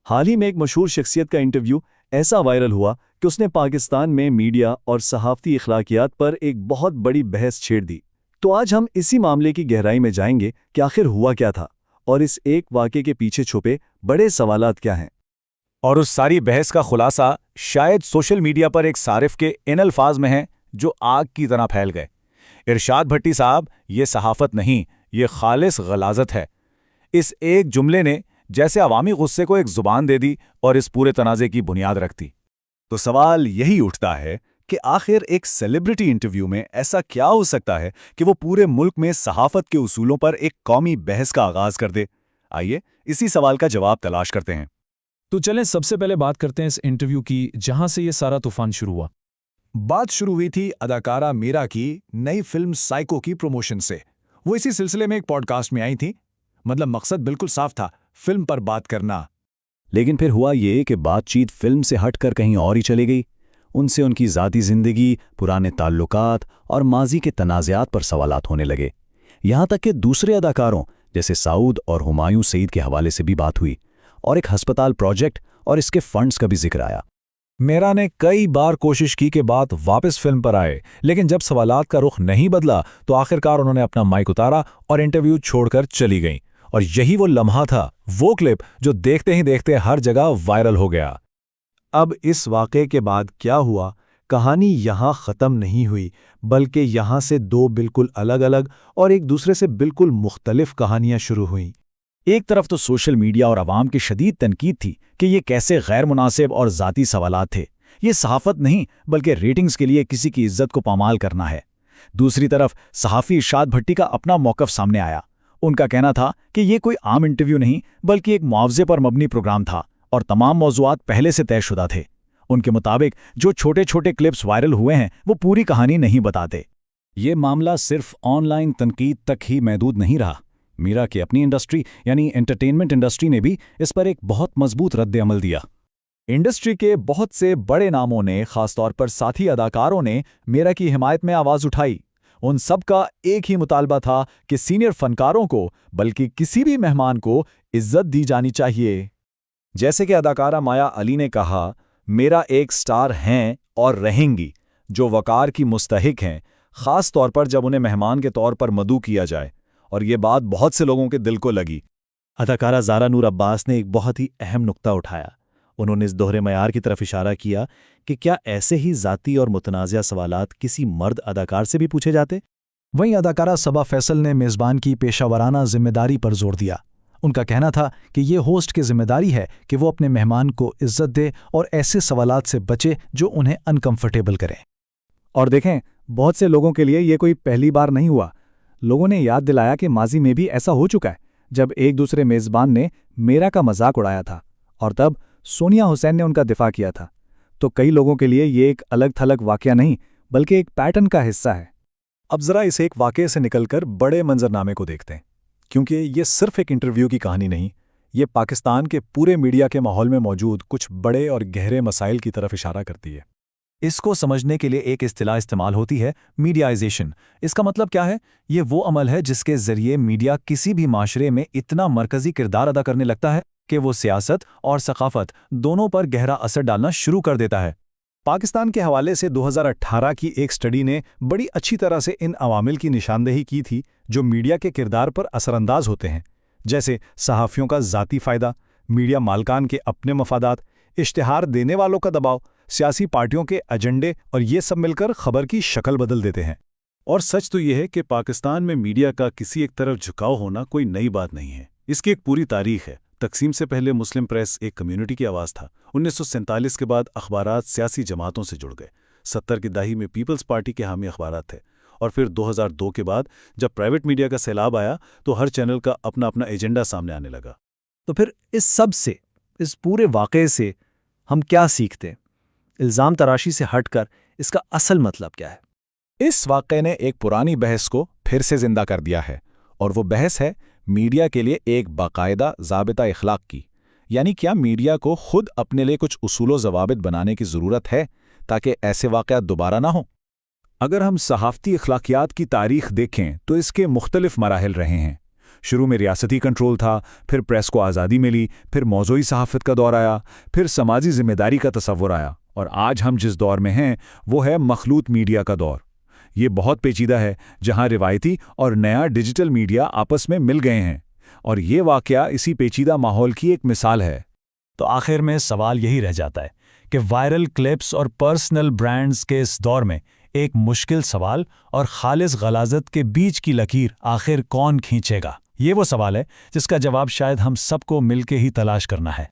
حال ہی میں ایک مشہور شخصیت کا انٹرویو ایسا وائرل ہوا کہ اس نے پاکستان میں میڈیا اور صحافتی اخلاقیات پر ایک بہت بڑی بحث چھیڑ دی۔ تو آج ہم اسی معاملے کی گہرائی میں جائیں گے کہ آخر ہوا کیا تھا اور اس ایک واقعے کے پیچھے چھپے بڑے سوالات کیا ہیں۔ اور اس ساری بحث کا خلاصہ شاید سوشل میڈیا پر ایک صارف کے ان الفاظ میں ہے جو آگ کی طرح پھیل گئے۔ ارشاد بھٹی صاحب، یہ صحافت نہیں، یہ خالص غلاظت ہے۔ اس ایک جملے نے جیسے عوامی غصے کو ایک زبان دے دی اور اس پورے تنازع کی بنیاد رکھ دی۔ تو سوال یہی اٹھتا ہے کہ آخر ایک سیلیبریٹی انٹرویو میں ایسا کیا ہو سکتا ہے کہ وہ پورے ملک میں صحافت کے اصولوں پر ایک قومی بحث کا آغاز کر دے؟ آئیے اسی سوال کا جواب تلاش کرتے ہیں۔ تو چلیں سب سے پہلے بات کرتے ہیں اس انٹرویو کی جہاں سے یہ سارا طوفان شروع ہوا۔ بات شروع ہوئی تھی اداکارہ میرا کی نئی فلم سائیکو کی پروموشن سے۔ وہ اسی سلسلے میں ایک پوڈ کاسٹ میں آئی تھی۔ مطلب مقصد بالکل صاف تھا، فلم پر بات کرنا۔ لیکن پھر ہوا یہ کہ بات چیت فلم سے ہٹ کر کہیں اور ہی چلی گئی۔ ان سے ان کی ذاتی زندگی، پرانے تعلقات اور ماضی کے تنازعات پر سوالات ہونے لگے۔ یہاں تک کہ دوسرے اداکاروں جیسے سعود اور ہمایوں سعید کے حوالے سے بھی بات ہوئی اور ایک ہسپتال پروجیکٹ اور اس کے فنڈز کا بھی ذکر آیا۔ میرا نے کئی بار کوشش کی کہ بات واپس فلم پر آئے، لیکن جب سوالات کا رخ نہیں بدلا تو آخرکار انہوں نے اپنا مائک اتارا اور انٹرویو چھوڑ کر چلی گئیں۔ اور یہی وہ لمحہ تھا، وہ کلپ جو دیکھتے ہی دیکھتے ہر جگہ وائرل ہو گیا۔ اب اس واقعے کے بعد کیا ہوا؟ کہانی یہاں ختم نہیں ہوئی، بلکہ یہاں سے دو بالکل الگ اور ایک دوسرے سے بالکل مختلف کہانیاں شروع ہوئیں۔ ایک طرف تو سوشل میڈیا اور عوام کی شدید تنقید تھی کہ یہ کیسے غیر مناسب اور ذاتی سوالات تھے، یہ صحافت نہیں بلکہ ریٹنگز کے لیے کسی کی عزت کو پامال کرنا ہے۔ دوسری طرف صحافی ارشاد بھٹی کا اپنا موقف سامنے آیا۔ ان کا کہنا تھا کہ یہ کوئی عام انٹرویو نہیں بلکہ ایک معاوضے پر مبنی پروگرام تھا اور تمام موضوعات پہلے سے طے شدہ تھے۔ ان کے مطابق جو چھوٹے چھوٹے کلپس وائرل ہوئے ہیں وہ پوری کہانی نہیں بتاتے۔ یہ معاملہ صرف آن لائن تنقید تک ہی محدود نہیں رہا۔ میرا کی اپنی انڈسٹری یعنی انٹرٹینمنٹ انڈسٹری نے بھی اس پر ایک بہت مضبوط رد عمل دیا۔ انڈسٹری کے بہت سے بڑے ناموں نے، خاص طور پر ساتھی اداکاروں نے میرا کی حمایت میں آواز اٹھائی۔ ان سب کا ایک ہی مطالبہ تھا کہ سینئر فنکاروں کو بلکہ کسی بھی مہمان کو عزت دی جانی چاہیے۔ جیسے کہ اداکارہ مایا علی نے کہا، میرا ایک سٹار ہیں اور رہیں گی جو وقار کی مستحق ہیں، خاص طور پر جب انہیں مہمان کے طور پر مدعو کیا جائے، اور یہ بات بہت سے لوگوں کے دل کو لگی۔ اداکارہ زارا نور عباس نے ایک بہت ہی اہم نقطہ اٹھایا۔ انہوں نے اس دوہرے معیار کی طرف اشارہ کیا کہ کیا ایسے ہی ذاتی اور متنازع سوالات کسی مرد اداکار سے بھی پوچھے جاتے؟ وہیں اداکارہ صبا فیصل نے میزبان کی پیشہ ورانہ ذمہ داری پر زور دیا۔ ان کا کہنا تھا کہ یہ ہوسٹ کی ذمہ داری ہے کہ وہ اپنے مہمان کو عزت دے اور ایسے سوالات سے بچے جو انہیں انکمفرٹیبل کریں۔ اور دیکھیں، بہت سے لوگوں کے لیے یہ کوئی پہلی بار نہیں ہوا۔ لوگوں نے یاد دلایا کہ ماضی میں بھی ایسا ہو چکا ہے جب ایک دوسرے میزبان نے میرا کا مذاق اڑایا تھا اور تب سونیا حسین نے ان کا دفاع کیا تھا۔ تو کئی لوگوں کے لیے یہ ایک الگ تھلگ واقعہ نہیں بلکہ ایک پیٹرن کا حصہ ہے۔ اب ذرا اس ایک واقعے سے نکل کر بڑے منظرنامے کو دیکھتے ہیں، کیونکہ یہ صرف ایک انٹرویو کی کہانی نہیں، یہ پاکستان کے پورے میڈیا کے ماحول میں موجود کچھ بڑے اور گہرے مسائل کی طرف اشارہ کرتی ہے۔ اس کو سمجھنے کے لیے ایک اصطلاح استعمال ہوتی ہے، میڈیائزیشن۔ اس کا مطلب کیا ہے؟ یہ وہ عمل ہے جس کے ذریعے میڈیا کسی بھی معاشرے میں اتنا مرکزی کردار ادا کرنے لگتا ہے کہ وہ سیاست اور ثقافت دونوں پر گہرا اثر ڈالنا شروع کر دیتا ہے۔ پاکستان کے حوالے سے 2018 کی ایک اسٹڈی نے بڑی اچھی طرح سے ان عوامل کی نشاندہی کی تھی جو میڈیا کے کردار پر اثر انداز ہوتے ہیں، جیسے صحافیوں کا ذاتی فائدہ، میڈیا مالکان کے اپنے مفادات، اشتہار دینے والوں کا دباؤ، سیاسی پارٹیوں کے ایجنڈے، اور یہ سب مل کر خبر کی شکل بدل دیتے ہیں۔ اور سچ تو یہ ہے کہ پاکستان میں میڈیا کا کسی ایک طرف جھکاؤ ہونا کوئی نئی بات نہیں ہے، اس کی ایک پوری تاریخ ہے۔ تقسیم سے پہلے مسلم پریس ایک کمیونٹی کی آواز تھا۔ 1947 کے بعد اخبارات سیاسی جماعتوں سے جڑ گئے۔ 70 کی دہائی میں پیپلز پارٹی کے حامی اخبارات تھے، اور پھر 2002 کے بعد جب پرائیویٹ میڈیا کا سیلاب آیا تو ہر چینل کا اپنا اپنا ایجنڈا سامنے آنے لگا۔ تو پھر اس سب سے، اس پورے واقعے سے ہم کیا سیکھتے ہیں؟ الزام تراشی سے ہٹ کر اس کا اصل مطلب کیا ہے؟ اس واقعے نے ایک پرانی بحث کو پھر سے زندہ کر دیا ہے، اور وہ بحث ہے میڈیا کے لیے ایک باقاعدہ ضابطہ اخلاق کی۔ یعنی کیا میڈیا کو خود اپنے لیے کچھ اصول و ضوابط بنانے کی ضرورت ہے تاکہ ایسے واقعات دوبارہ نہ ہوں؟ اگر ہم صحافتی اخلاقیات کی تاریخ دیکھیں تو اس کے مختلف مراحل رہے ہیں۔ شروع میں ریاستی کنٹرول تھا، پھر پریس کو آزادی ملی، پھر موضوعی صحافت کا دور آیا، پھر سماجی ذمہ داری کا تصور آیا، اور آج ہم جس دور میں ہیں وہ ہے مخلوط میڈیا کا دور۔ یہ بہت پیچیدہ ہے، جہاں روایتی اور نیا ڈیجیٹل میڈیا آپس میں مل گئے ہیں، اور یہ واقعہ اسی پیچیدہ ماحول کی ایک مثال ہے۔ تو آخر میں سوال یہی رہ جاتا ہے کہ وائرل کلپس اور پرسنل برانڈز کے اس دور میں ایک مشکل سوال اور خالص غلاظت کے بیچ کی لکیر آخر کون کھینچے گا؟ یہ وہ سوال ہے جس کا جواب شاید ہم سب کو مل کے ہی تلاش کرنا ہے۔